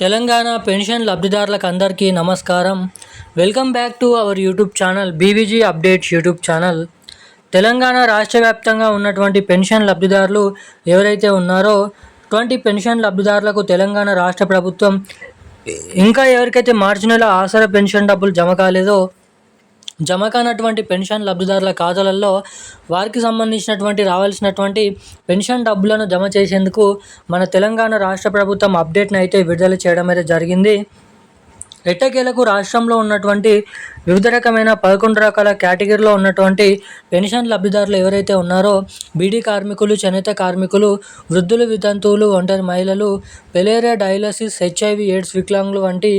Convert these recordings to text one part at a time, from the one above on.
Telangana pension లబ్ధిదారులకు అందరికీ నమస్కారం. Welcome back to our YouTube channel BVG updates YouTube channel. Telangana రాష్ట్ర వ్యాప్తంగా ఉన్నటువంటి పెన్షన్ లబ్ధిదారులు ఎవరైతే ఉన్నారో అటువంటి పెన్షన్ లబ్ధిదారులకు తెలంగాణ రాష్ట్ర ప్రభుత్వం ఇంకా ఎవరికైతే మార్చి నెల ఆసరా పెన్షన్ డబ్బులు జమ కాలేదో జమ కానటువంటి పెన్షన్ లబ్ధిదారుల ఖాతాలలో వారికి సంబంధించినటువంటి రావాల్సినటువంటి పెన్షన్ డబ్బులను జమ చేసేందుకు మన తెలంగాణ రాష్ట్ర ప్రభుత్వం అప్డేట్ని అయితే విడుదల చేయడం అయితే జరిగింది. ఎట్టకేలకు రాష్ట్రంలో ఉన్నటువంటి వివిధ రకమైన 11 రకాల కేటగిరీలో ఉన్నటువంటి పెన్షన్ లబ్ధిదారులు ఎవరైతే ఉన్నారో బీడీ కార్మికులు, చేనేత కార్మికులు, వృద్ధులు, వితంతువులు, ఒంటరి మహిళలు, పెలేరియా, డయాలసిస్, హెచ్ఐవి, ఎయిడ్స్, వికలాంగులు వంటి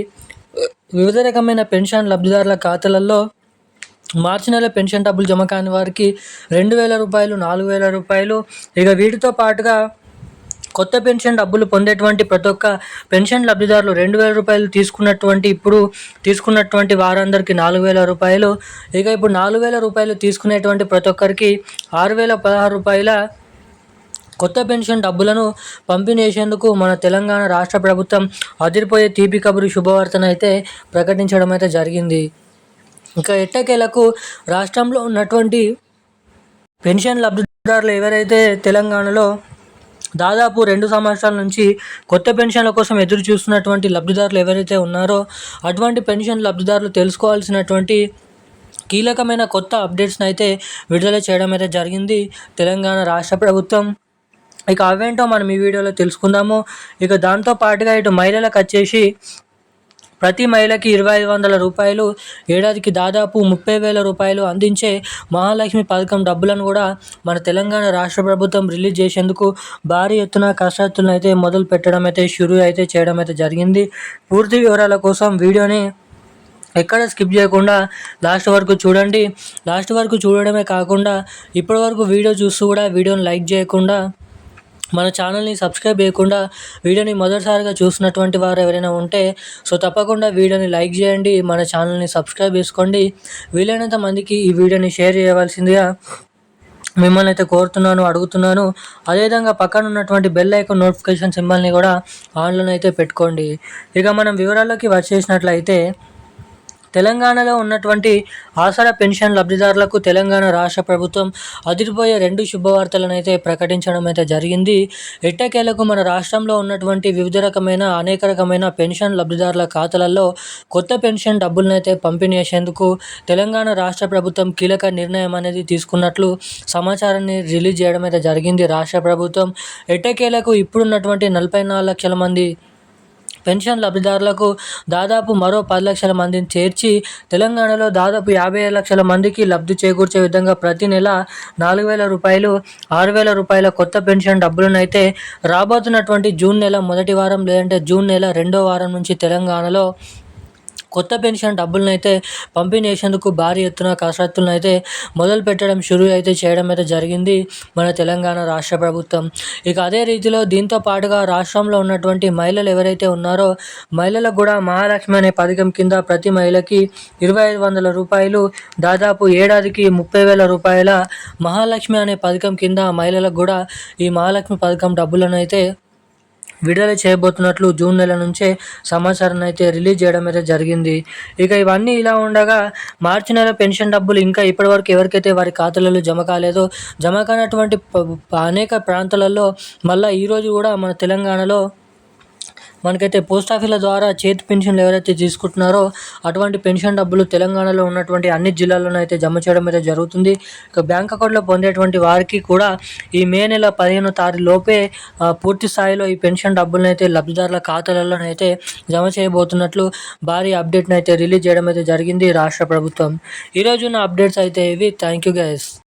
వివిధ రకమైన పెన్షన్ లబ్ధిదారుల ఖాతాలలో మార్చి నెల పెన్షన్ డబ్బులు జమ కాని వారికి 2,000 రూపాయలు, 4,000 రూపాయలు, ఇక వీటితో పాటుగా కొత్త పెన్షన్ డబ్బులు పొందేటువంటి ప్రతి ఒక్క పెన్షన్ లబ్ధిదారులు 2,000 రూపాయలు ఇప్పుడు తీసుకున్నటువంటి వారందరికీ 4,000 రూపాయలు, ఇక ఇప్పుడు 4,000 రూపాయలు తీసుకునేటువంటి ప్రతి ఒక్కరికి 6,016 రూపాయల కొత్త పెన్షన్ డబ్బులను పంపిణీ చేసేందుకు మన తెలంగాణ రాష్ట్ర ప్రభుత్వం అదిరిపోయే తీపి కబురు శుభవార్తను అయితే ప్రకటించడం అయితే జరిగింది. ఇంకా ఎట్టకేలకు రాష్ట్రంలో ఉన్నటువంటి పెన్షన్ లబ్ధిదారులు ఎవరైతే తెలంగాణలో దాదాపు 2 సంవత్సరాల నుంచి కొత్త పెన్షన్ల కోసం ఎదురు చూస్తున్నటువంటి లబ్ధిదారులు ఎవరైతే ఉన్నారో అటువంటి పెన్షన్ లబ్ధిదారులు తెలుసుకోవాల్సినటువంటి కీలకమైన కొత్త అప్డేట్స్ని అయితే విడుదల చేయడం అయితే జరిగింది తెలంగాణ రాష్ట్ర ప్రభుత్వం. ఇక అవేంటో మనం ఈ వీడియోలో తెలుసుకుందాము. ఇక దాంతో పాటుగా ఇటు మహిళలకు వచ్చేసి ప్రతి మహిళకి 2,500 రూపాయలు, ఏడాదికి దాదాపు 30,000 రూపాయలు అందించే మహాలక్ష్మి పథకం డబ్బులను కూడా మన తెలంగాణ రాష్ట్ర ప్రభుత్వం రిలీజ్ చేసేందుకు భారీ ఎత్తున కసరత్తులను అయితే మొదలు పెట్టడం అయితే చేయడం అయితే జరిగింది. పూర్తి వివరాల కోసం వీడియోని ఎక్కడ స్కిప్ చేయకుండా లాస్ట్ వరకు చూడండి. లాస్ట్ వరకు చూడడమే కాకుండా ఇప్పటివరకు వీడియో చూస్తూ కూడా వీడియోని లైక్ చేయకుండా మన ఛానల్ని సబ్స్క్రైబ్ చేయకుండా వీడియోని మొదటిసారిగా చూసినటువంటి వారు ఎవరైనా ఉంటే తప్పకుండా వీడియోని లైక్ చేయండి, మన ఛానల్ని సబ్స్క్రైబ్ చేసుకోండి. వీలైనంత మందికి ఈ వీడియోని షేర్ చేయవలసిందిగా మిమ్మల్ని అయితే అడుగుతున్నాను. అదేవిధంగా పక్కన ఉన్నటువంటి బెల్ ఐకాన్ నోటిఫికేషన్ సింబల్ని కూడా ఆన్లో అయితే పెట్టుకోండి. ఇక మనం వివరాల్లోకి వచ్చేసినట్లయితే తెలంగాణలో ఉన్నటువంటి ఆసరా పెన్షన్ లబ్ధిదారులకు తెలంగాణ రాష్ట్ర ప్రభుత్వం అదిరిపోయే 2 శుభవార్తలను అయితే ప్రకటించడం అయితే జరిగింది. ఎట్టకేలకు మన రాష్ట్రంలో ఉన్నటువంటి అనేక రకమైన పెన్షన్ లబ్ధిదారుల ఖాతాలలో కొత్త పెన్షన్ డబ్బులను అయితే పంపిణీ చేసేందుకు తెలంగాణ రాష్ట్ర ప్రభుత్వం కీలక నిర్ణయం అనేది తీసుకున్నట్లు సమాచారాన్ని రిలీజ్ చేయడం అయితే జరిగింది రాష్ట్ర ప్రభుత్వం. ఎట్టకేలకు ఇప్పుడున్నటువంటి 44 లక్షల మంది పెన్షన్ లబ్ధిదారులకు దాదాపు మరో 10 లక్షల మందిని చేర్చి తెలంగాణలో దాదాపు 57 లక్షల మందికి లబ్ధి చేకూర్చే విధంగా ప్రతి నెల 4,000 రూపాయలు, 6,000 రూపాయల కొత్త పెన్షన్ డబ్బులను అయితే రాబోతున్నటువంటి జూన్ నెల మొదటి వారం లేదంటే జూన్ నెల 2వ వారం నుంచి తెలంగాణలో కొత్త పెన్షన్ డబ్బులను అయితే పంపిణీ చేసేందుకు భారీ ఎత్తున కసరత్తులను అయితే మొదలు పెట్టడం చేయడం అయితే జరిగింది మన తెలంగాణ రాష్ట్ర ప్రభుత్వం. ఇక అదే రీతిలో దీంతో పాటుగా రాష్ట్రంలో ఉన్నటువంటి మహిళలు ఎవరైతే ఉన్నారో మహిళలకు కూడా మహాలక్ష్మి అనే పథకం కింద ప్రతి మహిళకి 2,500 రూపాయలు, దాదాపు ఏడాదికి 30,000 రూపాయల మహాలక్ష్మి అనే పథకం కింద మహిళలకు కూడా ఈ మహాలక్ష్మి పథకం డబ్బులను అయితే విడుదల చేయబోతున్నట్లు జూన్ నెల నుంచే సమాచారాన్ని అయితే రిలీజ్ చేయడం అయితే జరిగింది. ఇక ఇవన్నీ ఇలా ఉండగా మార్చి నెల పెన్షన్ డబ్బులు ఇంకా ఇప్పటివరకు ఎవరికైతే వారి ఖాతాలలో జమ కాలేదో జమ కానటువంటి అనేక ప్రాంతాలలో మళ్ళీ ఈరోజు కూడా మన తెలంగాణలో మనకైతే పోస్ట్ ఆఫీసుల ద్వారా చేతి పెన్షన్లు ఎవరైతే తీసుకుంటున్నారో అటువంటి పెన్షన్ డబ్బులు తెలంగాణలో ఉన్నటువంటి అన్ని జిల్లాల్లోనూ అయితే జమ చేయడం అయితే జరుగుతుంది. ఇక బ్యాంక్ అకౌంట్లో పొందేటువంటి వారికి కూడా ఈ మే నెల 15వ తారీఖు లోపే పూర్తి స్థాయిలో ఈ పెన్షన్ డబ్బులను అయితే లబ్ధిదారుల ఖాతాలలోనైతే జమ చేయబోతున్నట్లు భారీ అప్డేట్ని అయితే రిలీజ్ చేయడం అయితే జరిగింది రాష్ట్ర ప్రభుత్వం. ఈరోజు ఉన్న అప్డేట్స్ అయితే ఇవి. Thank you guys.